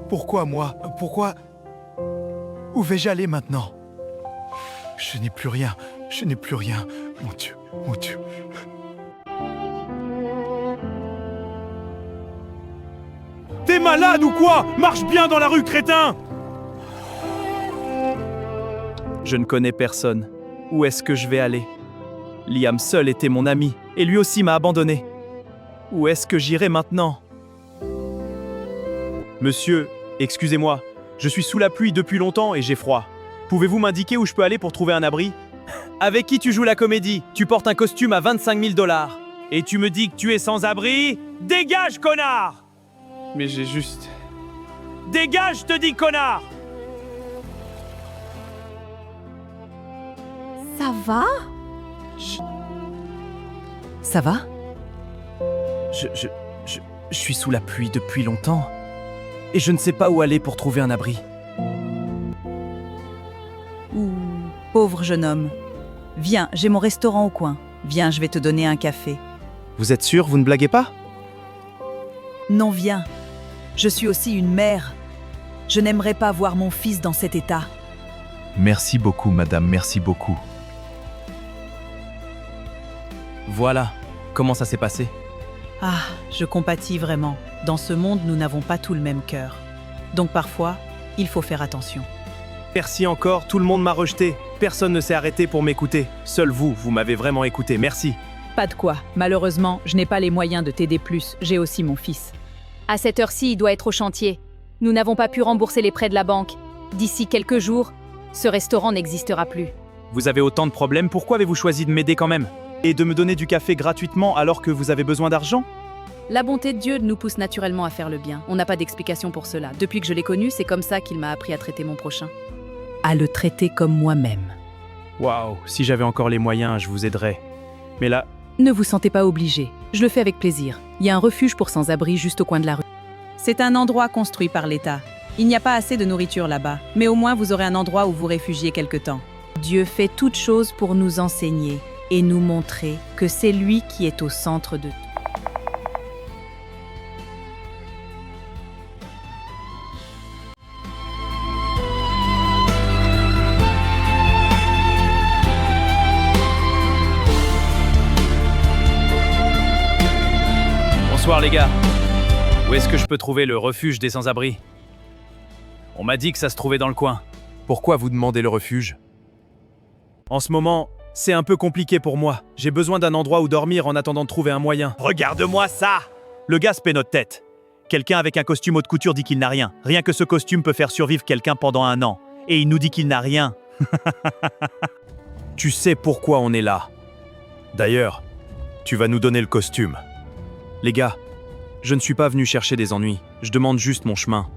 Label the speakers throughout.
Speaker 1: Pourquoi moi? Pourquoi? Où vais-je aller maintenant? Je n'ai plus rien. Je n'ai plus rien. Mon Dieu, mon Dieu.
Speaker 2: T'es malade ou quoi? Marche bien dans la rue, crétin! Je ne connais personne. Où est-ce que je vais aller? Liam seul était mon ami, et lui aussi m'a abandonné. Où est-ce que j'irai maintenant? Monsieur, excusez-moi, je suis sous la pluie depuis longtemps et j'ai froid. Pouvez-vous m'indiquer où je peux aller pour trouver un abri? Avec qui tu joues la comédie? Tu portes un costume à 25 000 $. Et tu me dis que tu es sans abri? Dégage, connard! Mais j'ai juste... Dégage, je te dis, connard!
Speaker 3: Ça va? Ça va?
Speaker 2: Je suis sous la pluie depuis longtemps. Et je ne sais pas où aller pour trouver un abri.
Speaker 3: Ouh, pauvre jeune homme. Viens, j'ai mon restaurant au coin. Viens, je vais te donner un café.
Speaker 2: Vous êtes sûr, vous ne blaguez pas?
Speaker 3: Non, viens. Je suis aussi une mère. Je n'aimerais pas voir mon fils dans cet état.
Speaker 4: Merci beaucoup, madame, merci beaucoup.
Speaker 2: Voilà, comment ça s'est passé?
Speaker 3: Ah, je compatis vraiment. Dans ce monde, nous n'avons pas tout le même cœur. Donc parfois, il faut faire attention.
Speaker 2: Merci encore, tout le monde m'a rejeté. Personne ne s'est arrêté pour m'écouter. Seul vous, vous m'avez vraiment écouté, merci.
Speaker 3: Pas de quoi. Malheureusement, je n'ai pas les moyens de t'aider plus. J'ai aussi mon fils.
Speaker 5: À cette heure-ci, il doit être au chantier. Nous n'avons pas pu rembourser les prêts de la banque. D'ici quelques jours, ce restaurant n'existera plus.
Speaker 2: Vous avez autant de problèmes, pourquoi avez-vous choisi de m'aider quand même? Et de me donner du café gratuitement alors que vous avez besoin d'argent?
Speaker 5: La bonté de Dieu nous pousse naturellement à faire le bien. On n'a pas d'explication pour cela. Depuis que je l'ai connu, c'est comme ça qu'il m'a appris à traiter mon prochain.
Speaker 3: À le traiter comme moi-même.
Speaker 2: Waouh, si j'avais encore les moyens, je vous aiderais. Mais là,
Speaker 3: Ne vous sentez pas obligé. Je le fais avec plaisir. Il y a un refuge pour sans-abri juste au coin de la rue. C'est un endroit construit par l'État. Il n'y a pas assez de nourriture là-bas, mais au moins vous aurez un endroit où vous réfugier quelque temps. Dieu fait toutes choses pour nous enseigner et nous montrer que c'est lui qui est au centre de tout.
Speaker 2: bonsoir les gars. Où est-ce que je peux trouver le refuge des sans-abri? On m'a dit que ça se trouvait dans le coin.
Speaker 4: Pourquoi vous demandez le refuge?
Speaker 2: En ce moment, c'est un peu compliqué pour moi. J'ai besoin d'un endroit où dormir en attendant de trouver un moyen. Regarde-moi ça! Le gars se paie notre tête. Quelqu'un avec un costume haute couture dit qu'il n'a rien. Rien que ce costume peut faire survivre quelqu'un pendant 1 an. Et il nous dit qu'il n'a rien. Tu sais pourquoi on est là. D'ailleurs, tu vas nous donner le costume. Les gars, je ne suis pas venu chercher des ennuis. Je demande juste mon chemin.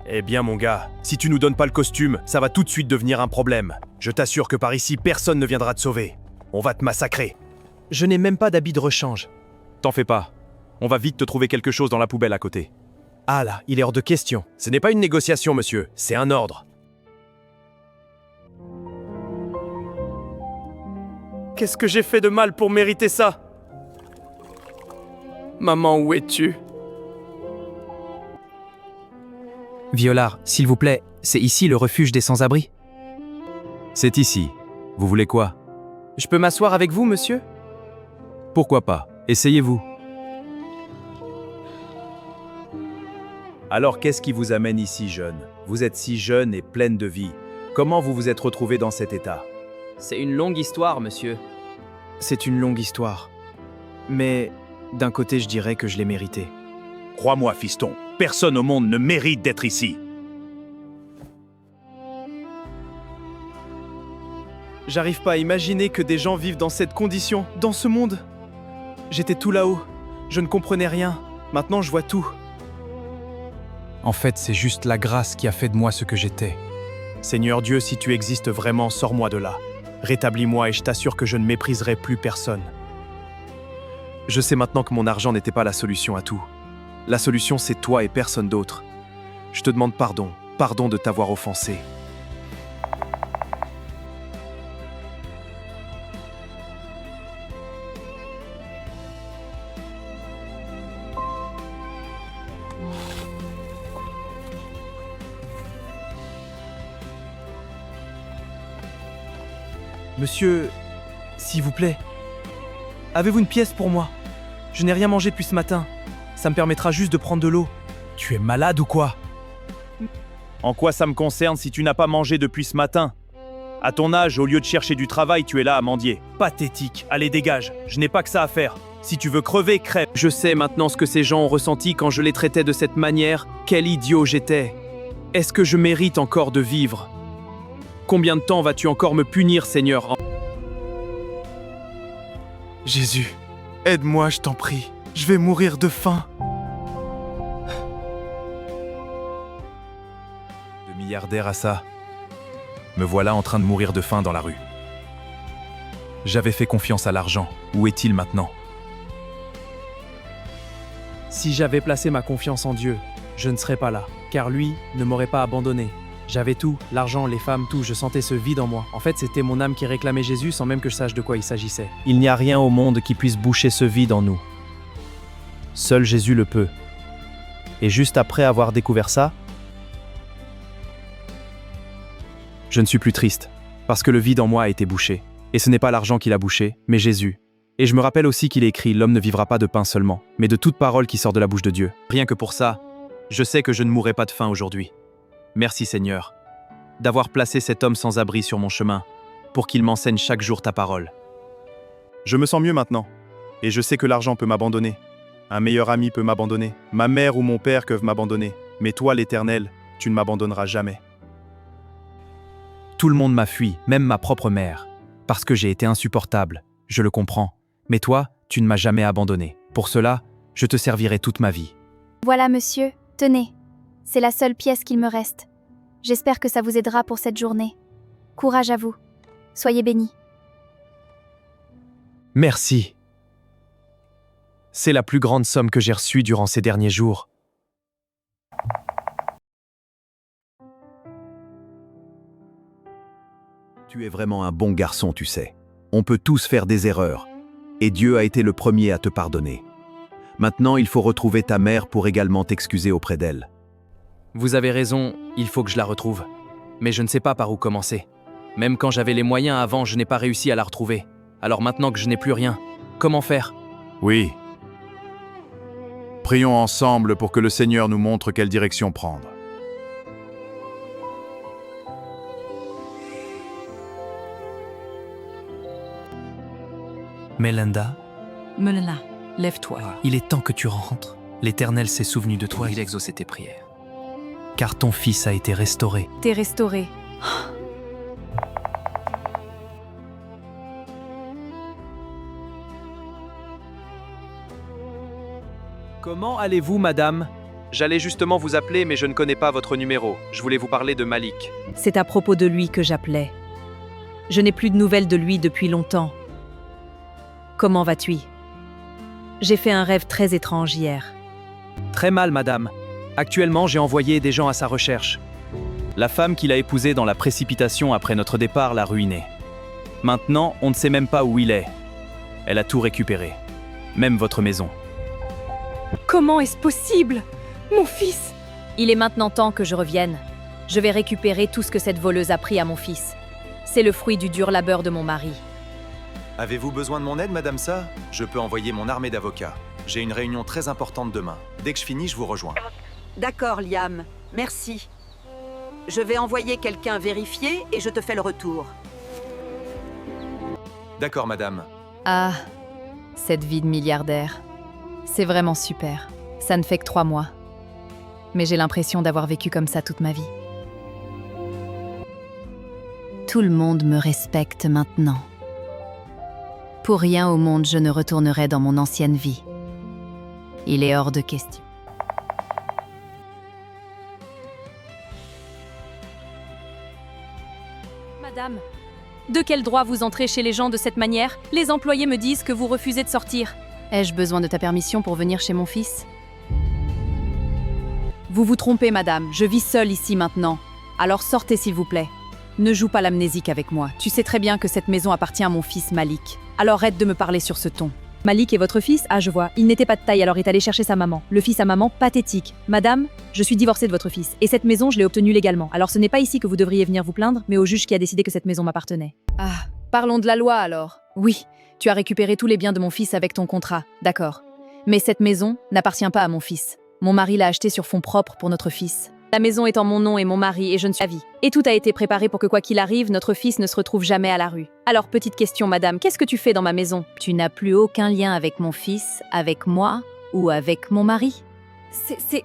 Speaker 2: Eh bien mon gars, si tu nous donnes pas le costume, ça va tout de suite devenir un problème. Je t'assure que par ici, personne ne viendra te sauver. On va te massacrer. Je n'ai même pas d'habit de rechange. T'en fais pas. On va vite te trouver quelque chose dans la poubelle à côté. Ah là, il est hors de question. Ce n'est pas une négociation, monsieur. C'est un ordre. Qu'est-ce que j'ai fait de mal pour mériter ça? Maman, où es-tu?
Speaker 6: Violard, s'il vous plaît, c'est ici le refuge des sans-abri?
Speaker 4: C'est ici. Vous voulez quoi?
Speaker 2: Je peux m'asseoir avec vous, monsieur?
Speaker 4: Pourquoi pas? Essayez-vous.
Speaker 7: Alors qu'est-ce qui vous amène ici, jeune? Vous êtes si jeune et pleine de vie. Comment vous vous êtes retrouvé dans cet état?
Speaker 6: C'est une longue histoire, monsieur.
Speaker 2: C'est une longue histoire. Mais d'un côté, je dirais que je l'ai mérité.
Speaker 7: Crois-moi, fiston, personne au monde ne mérite d'être ici.
Speaker 2: J'arrive pas à imaginer que des gens vivent dans cette condition, dans ce monde. J'étais tout là-haut. Je ne comprenais rien. Maintenant, je vois tout.
Speaker 4: En fait, c'est juste la grâce qui a fait de moi ce que j'étais.
Speaker 2: Seigneur Dieu, si tu existes vraiment, sors-moi de là. Rétablis-moi et je t'assure que je ne mépriserai plus personne. Je sais maintenant que mon argent n'était pas la solution à tout. La solution, c'est toi et personne d'autre. Je te demande pardon. Pardon de t'avoir offensé.
Speaker 6: Monsieur, s'il vous plaît, avez-vous une pièce pour moi? Je n'ai rien mangé depuis ce matin. Ça me permettra juste de prendre de l'eau.
Speaker 2: Tu es malade ou quoi? En quoi ça me concerne si tu n'as pas mangé depuis ce matin? À ton âge, au lieu de chercher du travail, tu es là à mendier. Pathétique. Allez, dégage. Je n'ai pas que ça à faire. Si tu veux crever, crève.
Speaker 6: Je sais maintenant ce que ces gens ont ressenti quand je les traitais de cette manière. Quel idiot j'étais. Est-ce que je mérite encore de vivre? Combien de temps vas-tu encore me punir, Seigneur?
Speaker 1: Jésus, aide-moi, je t'en prie. Je vais mourir de faim.
Speaker 7: De milliardaire à ça. Me voilà en train de mourir de faim dans la rue. J'avais fait confiance à l'argent. Où est-il maintenant?
Speaker 6: Si j'avais placé ma confiance en Dieu, je ne serais pas là, car lui ne m'aurait pas abandonné. J'avais tout, l'argent, les femmes, tout, je sentais ce vide en moi. En fait, c'était mon âme qui réclamait Jésus sans même que je sache de quoi il s'agissait.
Speaker 2: Il n'y a rien au monde qui puisse boucher ce vide en nous. Seul Jésus le peut. Et juste après avoir découvert ça, je ne suis plus triste, parce que le vide en moi a été bouché. Et ce n'est pas l'argent qui l'a bouché, mais Jésus. Et je me rappelle aussi qu'il est écrit « L'homme ne vivra pas de pain seulement, mais de toute parole qui sort de la bouche de Dieu ». Rien que pour ça, je sais que je ne mourrai pas de faim aujourd'hui. Merci Seigneur, d'avoir placé cet homme sans abri sur mon chemin, pour qu'il m'enseigne chaque jour ta parole. Je me sens mieux maintenant, et je sais que l'argent peut m'abandonner. Un meilleur ami peut m'abandonner, ma mère ou mon père peuvent m'abandonner, mais toi l'Éternel, tu ne m'abandonneras jamais. Tout le monde m'a fui, même ma propre mère, parce que j'ai été insupportable, je le comprends. Mais toi, tu ne m'as jamais abandonné. Pour cela, je te servirai toute ma vie.
Speaker 8: Voilà, monsieur, tenez. C'est la seule pièce qu'il me reste. J'espère que ça vous aidera pour cette journée. Courage à vous. Soyez bénis.
Speaker 2: Merci. C'est la plus grande somme que j'ai reçue durant ces derniers jours.
Speaker 7: Tu es vraiment un bon garçon, tu sais. On peut tous faire des erreurs. Et Dieu a été le premier à te pardonner. Maintenant, il faut retrouver ta mère pour également t'excuser auprès d'elle.
Speaker 6: Vous avez raison, il faut que je la retrouve. Mais je ne sais pas par où commencer. Même quand j'avais les moyens avant, je n'ai pas réussi à la retrouver. Alors maintenant que je n'ai plus rien, comment faire?
Speaker 9: Oui. Prions ensemble pour que le Seigneur nous montre quelle direction prendre.
Speaker 6: Melinda,
Speaker 3: Melina, lève-toi.
Speaker 6: il est temps que tu rentres. L'Éternel s'est souvenu de toi, il a exaucé tes prières. Car ton fils a été restauré.
Speaker 5: T'es restauré.
Speaker 2: Comment allez-vous, madame? J'allais justement vous appeler, mais je ne connais pas votre numéro. Je voulais vous parler de Malik.
Speaker 3: C'est à propos de lui que j'appelais. Je n'ai plus de nouvelles de lui depuis longtemps. Comment vas-tu? J'ai fait un rêve très étrange hier.
Speaker 2: Très mal, madame. Actuellement, j'ai envoyé des gens à sa recherche. La femme qu'il a épousée dans la précipitation après notre départ l'a ruiné. Maintenant, on ne sait même pas où il est. Elle a tout récupéré. Même votre maison.
Speaker 5: Comment est-ce possible? Mon fils! Il est maintenant temps que je revienne. Je vais récupérer tout ce que cette voleuse a pris à mon fils. C'est le fruit du dur labeur de mon mari.
Speaker 10: Avez-vous besoin de mon aide, Madame Sa? Je peux envoyer mon armée d'avocats. J'ai une réunion très importante demain. Dès que je finis, je vous rejoins.
Speaker 11: D'accord, Liam. Merci. Je vais envoyer quelqu'un vérifier et je te fais le retour.
Speaker 10: D'accord, Madame.
Speaker 5: Ah, cette vie de milliardaire. C'est vraiment super. Ça ne fait que 3 mois. Mais j'ai l'impression d'avoir vécu comme ça toute ma vie. Tout le monde me respecte maintenant. Pour rien au monde, je ne retournerai dans mon ancienne vie. Il est hors de question. Madame, de quel droit vous entrez chez les gens de cette manière? Les employés me disent que vous refusez de sortir. Ai-je besoin de ta permission pour venir chez mon fils? Vous vous trompez, madame. Je vis seule ici maintenant. Alors sortez, s'il vous plaît. Ne joue pas l'amnésique avec moi. Tu sais très bien que cette maison appartient à mon fils Malik. Alors arrête de me parler sur ce ton. Malik est votre fils? Ah, je vois. Il n'était pas de taille, alors est allé chercher sa maman. Le fils à maman, pathétique. Madame, je suis divorcée de votre fils. Et cette maison, je l'ai obtenue légalement. Alors ce n'est pas ici que vous devriez venir vous plaindre, mais au juge qui a décidé que cette maison m'appartenait. Ah, Parlons de la loi alors. Oui, tu as récupéré tous les biens de mon fils avec ton contrat, d'accord. Mais cette maison n'appartient pas à mon fils. Mon mari l'a achetée sur fonds propres pour notre fils. La maison est en mon nom et mon mari et je ne suis à vie. Et tout a été préparé pour que quoi qu'il arrive, notre fils ne se retrouve jamais à la rue. Alors petite question madame, qu'est-ce que tu fais dans ma maison? Tu n'as plus aucun lien avec mon fils, avec moi ou avec mon mari?
Speaker 8: C'est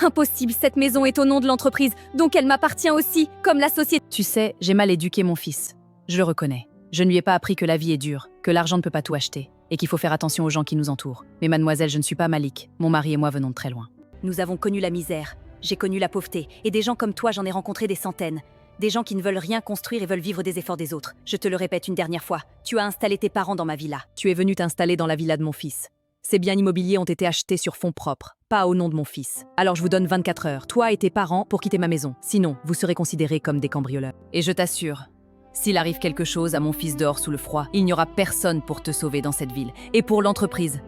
Speaker 8: impossible, cette maison est au nom de l'entreprise, donc elle m'appartient aussi, comme la société.
Speaker 3: Tu sais, j'ai mal éduqué mon fils. Je le reconnais. Je ne lui ai pas appris que la vie est dure, que l'argent ne peut pas tout acheter, et qu'il faut faire attention aux gens qui nous entourent. Mais mademoiselle, je ne suis pas Malik. Mon mari et moi venons de très loin.
Speaker 8: Nous avons connu la misère, j'ai connu la pauvreté, et des gens comme toi, j'en ai rencontré des centaines. Des gens qui ne veulent rien construire et veulent vivre des efforts des autres. Je te le répète une dernière fois, tu as installé tes parents dans ma villa.
Speaker 3: Tu es venu t'installer dans la villa de mon fils. Ces biens immobiliers ont été achetés sur fonds propres, pas au nom de mon fils. Alors je vous donne 24 heures, toi et tes parents, pour quitter ma maison. Sinon, vous serez considérés comme des cambrioleurs. Et je t'assure, s'il arrive quelque chose à mon fils dehors sous le froid, il n'y aura personne pour te sauver dans cette ville. Et pour l'entreprise,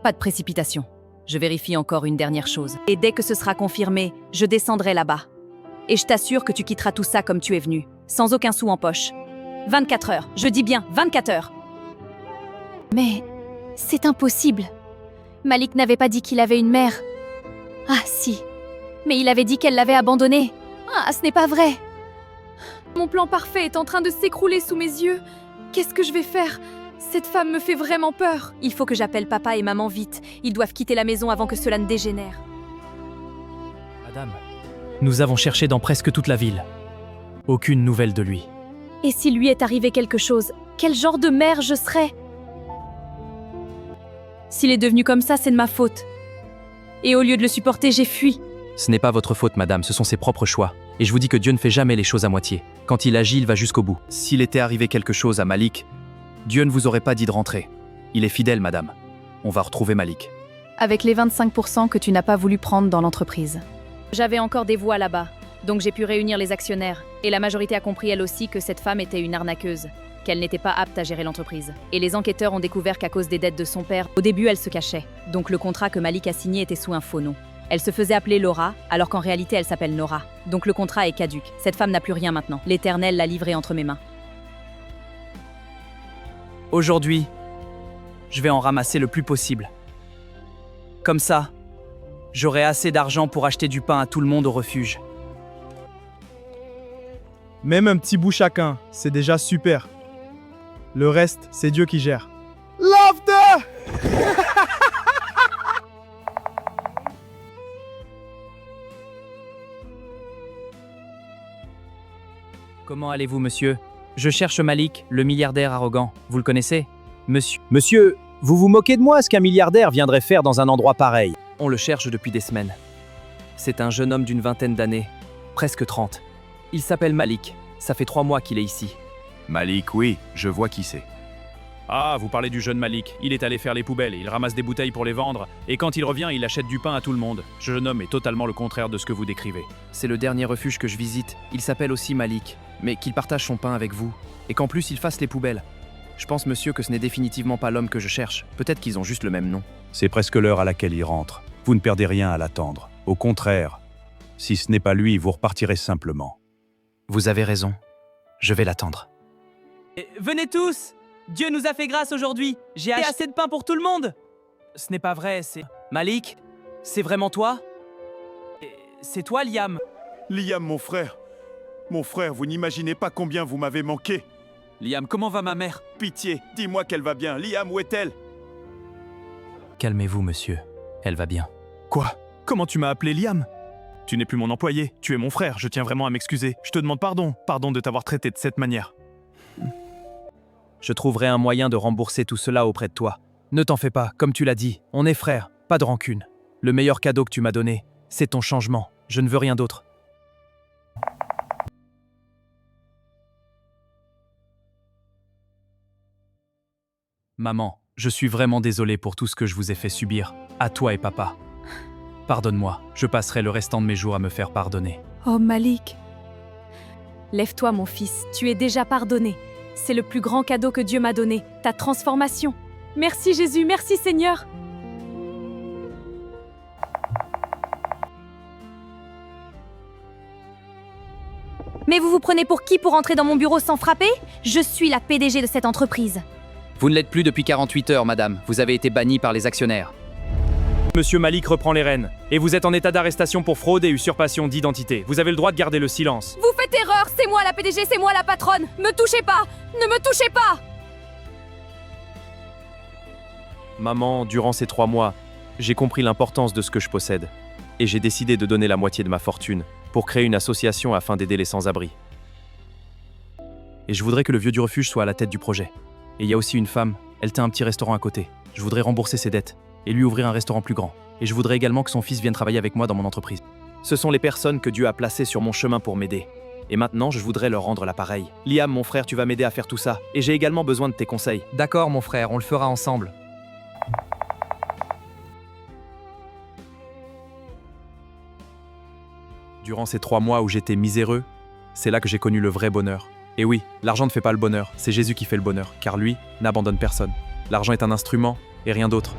Speaker 3: pas de précipitation. Je vérifie encore une dernière chose. Et dès que ce sera confirmé, je descendrai là-bas. Et je t'assure que tu quitteras tout ça comme tu es venu, sans aucun sou en poche. 24 heures, je dis bien 24 heures.
Speaker 8: Mais c'est impossible. Malik n'avait pas dit qu'il avait une mère. Ah si, mais il avait dit qu'elle l'avait abandonné. Ah, ce n'est pas vrai.
Speaker 12: Mon plan parfait est en train de s'écrouler sous mes yeux. Qu'est-ce que je vais faire? Cette femme me fait vraiment peur.
Speaker 8: Il faut que j'appelle papa et maman vite. Ils doivent quitter la maison avant que cela ne dégénère.
Speaker 6: Madame, nous avons cherché dans presque toute la ville. Aucune nouvelle de lui.
Speaker 8: Et s'il lui est arrivé quelque chose, quel genre de mère je serais?
Speaker 3: S'il est devenu comme ça, c'est de ma faute. Et au lieu de le supporter, j'ai fui.
Speaker 6: Ce n'est pas votre faute, madame, ce sont ses propres choix. Et je vous dis que Dieu ne fait jamais les choses à moitié. Quand il agit, il va jusqu'au bout.
Speaker 2: S'il était arrivé quelque chose à Malik, Dieu ne vous aurait pas dit de rentrer. Il est fidèle, madame. On va retrouver Malik.
Speaker 3: Avec les 25% que tu n'as pas voulu prendre dans l'entreprise.
Speaker 5: J'avais encore des voix là-bas, donc j'ai pu réunir les actionnaires. Et la majorité a compris elle aussi que cette femme était une arnaqueuse, qu'elle n'était pas apte à gérer l'entreprise. Et les enquêteurs ont découvert qu'à cause des dettes de son père, au début elle se cachait. Donc le contrat que Malik a signé était sous un faux nom. Elle se faisait appeler Laura, alors qu'en réalité elle s'appelle Nora. Donc le contrat est caduc. Cette femme n'a plus rien maintenant. L'Éternel l'a livrée entre mes mains.
Speaker 6: Aujourd'hui, je vais en ramasser le plus possible. Comme ça, j'aurai assez d'argent pour acheter du pain à tout le monde au refuge.
Speaker 13: Même un petit bout chacun, c'est déjà super. Le reste, c'est Dieu qui gère.
Speaker 1: Laughter!
Speaker 6: Comment allez-vous, monsieur? Je cherche Malik, le milliardaire arrogant. Vous le connaissez? Monsieur, vous vous moquez de moi? Ce qu'un milliardaire viendrait faire dans un endroit pareil? On le cherche depuis des semaines. C'est un jeune homme d'une vingtaine d'années, presque 30. Il s'appelle Malik. Ça fait 3 mois qu'il est ici.
Speaker 9: Malik, oui, je vois qui c'est.
Speaker 2: Ah, vous parlez du jeune Malik. Il est allé faire les poubelles, il ramasse des bouteilles pour les vendre, et quand il revient, il achète du pain à tout le monde. Ce jeune homme est totalement le contraire de ce que vous décrivez.
Speaker 6: C'est le dernier refuge que je visite. Il s'appelle aussi Malik, mais qu'il partage son pain avec vous, et qu'en plus il fasse les poubelles. Je pense, monsieur, que ce n'est définitivement pas l'homme que je cherche. Peut-être qu'ils ont juste le même nom.
Speaker 9: C'est presque l'heure à laquelle il rentre. Vous ne perdez rien à l'attendre. Au contraire, si ce n'est pas lui, vous repartirez simplement.
Speaker 6: Vous avez raison. Je vais l'attendre.
Speaker 14: Venez tous! Dieu nous a fait grâce aujourd'hui. J'ai assez de pain pour tout le monde.
Speaker 6: Ce n'est pas vrai, c'est... Malik? C'est vraiment toi? C'est toi, Liam?
Speaker 9: Liam, mon frère, vous n'imaginez pas combien vous m'avez manqué.
Speaker 14: Liam, comment va ma mère?
Speaker 9: Pitié, dis-moi qu'elle va bien. Liam, où est-elle?
Speaker 6: Calmez-vous, monsieur. Elle va bien.
Speaker 2: Quoi? Comment tu m'as appelé Liam? Tu n'es plus mon employé, tu es mon frère, je tiens vraiment à m'excuser. Je te demande pardon de t'avoir traité de cette manière.
Speaker 6: Je trouverai un moyen de rembourser tout cela auprès de toi. Ne t'en fais pas, comme tu l'as dit, on est frères, pas de rancune. Le meilleur cadeau que tu m'as donné, c'est ton changement. Je ne veux rien d'autre. Maman, je suis vraiment désolé pour tout ce que je vous ai fait subir, à toi et papa. Pardonne-moi, je passerai le restant de mes jours à me faire pardonner.
Speaker 8: Oh Malik. Lève-toi mon fils, tu es déjà pardonné. C'est le plus grand cadeau que Dieu m'a donné, ta transformation. Merci Jésus, merci Seigneur. Mais vous vous prenez pour qui pour entrer dans mon bureau sans frapper? Je suis la PDG de cette entreprise.
Speaker 15: Vous ne l'êtes plus depuis 48 heures, madame. Vous avez été bannie par les actionnaires.
Speaker 2: Monsieur Malik reprend les rênes. Et vous êtes en état d'arrestation pour fraude et usurpation d'identité. Vous avez le droit de garder le silence.
Speaker 12: Vous faites erreur, c'est moi la PDG, c'est moi la patronne. Me touchez pas, ne me touchez pas.
Speaker 2: Maman, durant ces 3 mois, j'ai compris l'importance de ce que je possède. Et j'ai décidé de donner la moitié de ma fortune pour créer une association afin d'aider les sans-abri. Et je voudrais que le vieux du refuge soit à la tête du projet. Et il y a aussi une femme, elle tient un petit restaurant à côté. Je voudrais rembourser ses dettes et lui ouvrir un restaurant plus grand. Et je voudrais également que son fils vienne travailler avec moi dans mon entreprise. Ce sont les personnes que Dieu a placées sur mon chemin pour m'aider. Et maintenant, je voudrais leur rendre l'appareil. Liam, mon frère, tu vas m'aider à faire tout ça. Et j'ai également besoin de tes conseils.
Speaker 6: D'accord, mon frère, on le fera ensemble.
Speaker 2: Durant ces 3 mois où j'étais miséreux, c'est là que j'ai connu le vrai bonheur. Et oui, l'argent ne fait pas le bonheur, c'est Jésus qui fait le bonheur, car lui n'abandonne personne. L'argent est un instrument et rien d'autre.